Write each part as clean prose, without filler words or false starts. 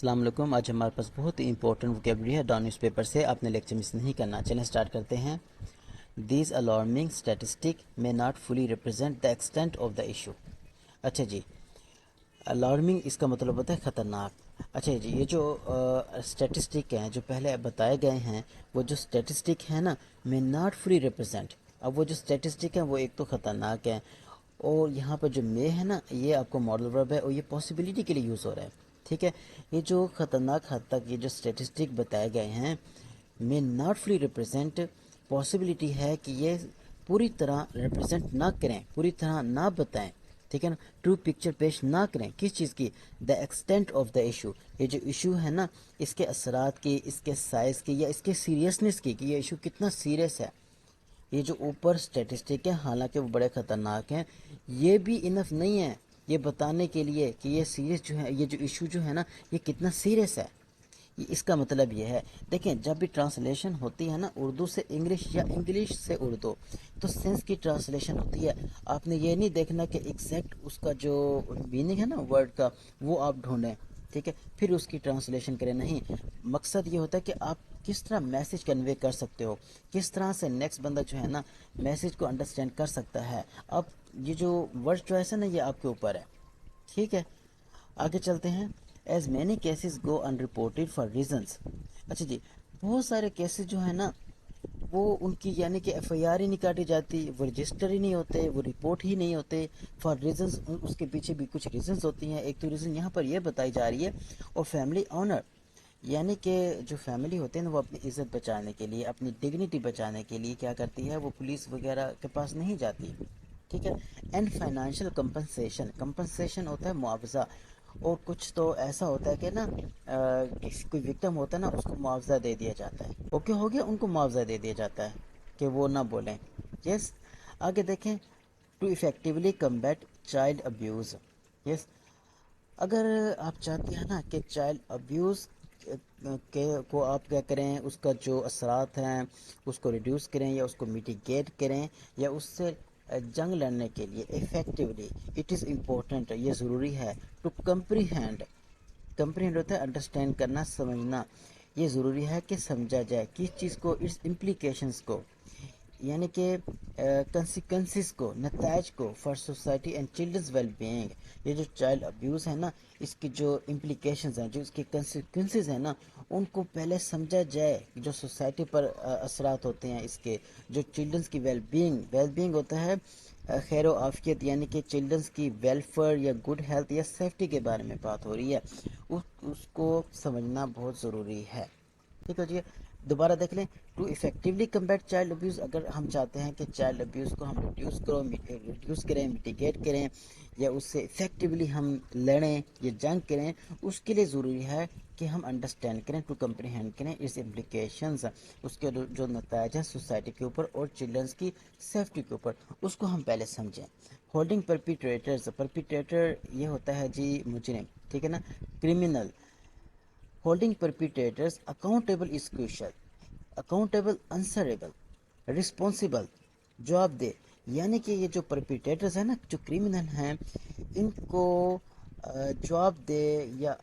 السلام علیکم. آج ہمارے پاس بہت ہی امپورٹنٹ ووکیبلری ہے ڈان نیوز پیپر سے. آپ نے لیکچر مس نہیں کرنا. چلیں سٹارٹ کرتے ہیں. دیز الارمنگ اسٹیٹسٹک میں not fully represent the extent of the issue. اچھا جی, الارمنگ اس کا مطلب ہوتا ہے خطرناک. اچھا جی, یہ جو اسٹیٹسٹک ہیں جو پہلے بتائے گئے ہیں, وہ جو اسٹیٹسٹک ہیں نا, میں ناٹ فلی ریپرزینٹ. اب وہ جو اسٹیٹسٹک ہیں وہ ایک تو خطرناک ہیں, اور یہاں پر جو میں ہے نا, یہ آپ کو ماڈل ورب ہے اور یہ پاسبلٹی کے لیے یوز ہو رہا ہے. ٹھیک ہے, یہ جو خطرناک حد تک یہ جو اسٹیٹسٹک بتائے گئے ہیں, میں ناٹ فلی ریپرزینٹ, پاسبلٹی ہے کہ یہ پوری طرح ریپرزینٹ نہ کریں, پوری طرح نہ بتائیں. ٹھیک ہے نا, ٹرو پکچر پیش نہ کریں. کس چیز کی؟ The extent of the issue. یہ جو ایشو ہے نا, اس کے اثرات کی, اس کے سائز کی, یا اس کے سیریسنس کی, کہ یہ ایشو کتنا سیریس ہے. یہ جو اوپر اسٹیٹسٹک ہے, حالانکہ وہ بڑے خطرناک ہیں, یہ بھی انف نہیں ہے یہ بتانے کے لیے کہ یہ سیریس جو ہے, یہ جو ایشو جو ہے نا, یہ کتنا سیریس ہے. اس کا مطلب یہ ہے, دیکھیں جب بھی ٹرانسلیشن ہوتی ہے نا اردو سے انگلش یا انگلش سے اردو, تو سینس کی ٹرانسلیشن ہوتی ہے. آپ نے یہ نہیں دیکھنا کہ ایگزیکٹ اس کا جو میننگ ہے نا ورڈ کا, وہ آپ ڈھونڈیں. ٹھیک ہے, پھر اس کی ٹرانسلیشن کریں. نہیں, مقصد یہ ہوتا ہے کہ آپ کس طرح میسج کنوے کر سکتے ہو, کس طرح سے نیکسٹ بندہ جو ہے نا میسج کو انڈرسٹینڈ کر سکتا ہے. اب یہ جو ورڈ چوائس ہے نا, یہ آپ کے اوپر ہے. ٹھیک ہے, آگے چلتے ہیں. As many cases go in reported for reasons. اچھا جی, بہت سارے کیسز جو ہیں نا, وہ ان کی یعنی کہ ایف آئی آر ہی نہیں کاٹی جاتی, وہ رجسٹر ہی نہیں ہوتے, وہ رپورٹ ہی نہیں ہوتے. فار ریزنس, اس کے پیچھے بھی کچھ ریزنس ہوتی ہیں. ایک تو ریزن یہاں پر یہ بتائی جا رہی ہے, اور فیملی آنر, یعنی کہ جو فیملی ہوتے ہیں نا, وہ اپنی عزت بچانے کے لیے, اپنی ڈگنیٹی بچانے کے لیے کیا کرتی ہے, وہ پولیس وغیرہ کے پاس نہیں جاتی. ٹھیک ہے, اینڈ فائنانشیل کمپنسیشن, کمپنسیشن ہوتا ہے معاوضہ. اور کچھ تو ایسا ہوتا ہے کہ نا, کوئی وکٹم ہوتا ہے نا, اس کو معاوضہ دے دیا جاتا ہے. اوکے ہو گیا, ان کو معاوضہ دے دیا جاتا ہے کہ وہ نہ بولیں. یس, آگے دیکھیں. To effectively combat child abuse. Yes, اگر آپ چاہتے ہیں نا کہ چائلڈ ابیوز کو آپ کیا کریں, اس کا جو اثرات ہیں اس کو ریڈیوس کریں, یا اس کو میٹیگیٹ کریں, یا اس سے جنگ لڑنے کے لیے افیکٹولی, اٹ از امپورٹنٹ, یہ ضروری ہے. ٹو کمپریہینڈ, کمپریہینڈ ہوتا ہے انڈرسٹینڈ کرنا, سمجھنا. یہ ضروری ہے کہ سمجھا جائے کس چیز کو, اس امپلیکیشنز کو, یعنی کہ کنسیکوینسز کو, نتائج کو, for society and children's well being. یہ جو چائلڈ ابیوز ہے نا, اس کی جو امپلیکیشنز ہیں, جو اس کے کنسیکوینسز ہیں نا, ان کو پہلے سمجھا جائے. جو سوسائٹی پر اثرات ہوتے ہیں اس کے, جو چلڈرنز کی ویل بینگ ہوتا ہے خیر و عافیت, یعنی کہ چلڈرنز کی ویلفیئر یا گڈ ہیلتھ یا سیفٹی کے بارے میں بات ہو رہی ہے, اس کو سمجھنا بہت ضروری ہے. ٹھیک ہے جی, دوبارہ دیکھ لیں. To effectively combat child abuse, اگر ہم چاہتے ہیں کہ چائلڈ ابیوز کو ہم ریڈیوس کریں, میٹیگیٹ کریں, یا اس سے افیکٹولی ہم لڑیں یا جنگ کریں, اس کے لیے ضروری ہے کہ ہم انڈرسٹینڈ کریں, ٹو کمپریہینڈ کریں اس امپلیکیشنز, اس کے جو نتائج ہیں سوسائٹی کے اوپر اور چلڈرنس کی سیفٹی کے اوپر, اس کو ہم پہلے سمجھیں. ہولڈنگ پرپیٹریٹرز, پرپیٹریٹر یہ ہوتا ہے جی مجرم. ٹھیک ہے نا, criminal. Holding perpetrators accountable is crucial. Accountable, answerable, responsible, جواب دہ. یعنی کہ یہ جو پرپیٹریٹرز ہیں نا, جو کرمنل ہیں, ان کو جواب دے, یا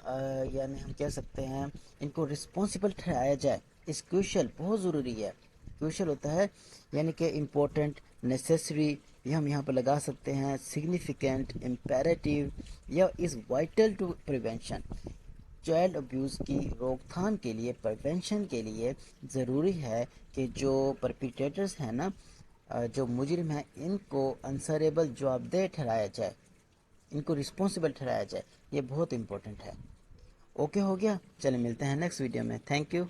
یعنی ہم کہہ سکتے ہیں ان کو رسپانسیبل ٹھہرایا جائے. اس کروشل, بہت ضروری ہے. کروشل ہوتا ہے یعنی کہ امپورٹنٹ, نیسیسری, یہ ہم یہاں پہ لگا سکتے ہیں, سگنیفیکنٹ, امپیریٹیو, یا is vital to prevention. Child abuse کی روک تھام کے لیے, پریونشن کے لیے ضروری ہے کہ جو پرپیٹریٹرز ہیں نا, جو مجرم ہیں, ان کو انسریبل, جواب دہ ٹھہرایا جائے, ان کو رسپانسیبل ٹھہرایا جائے. یہ بہت امپورٹنٹ ہے. اوکے ہو گیا, چلیں ملتے ہیں نیکسٹ ویڈیو میں. Thank you.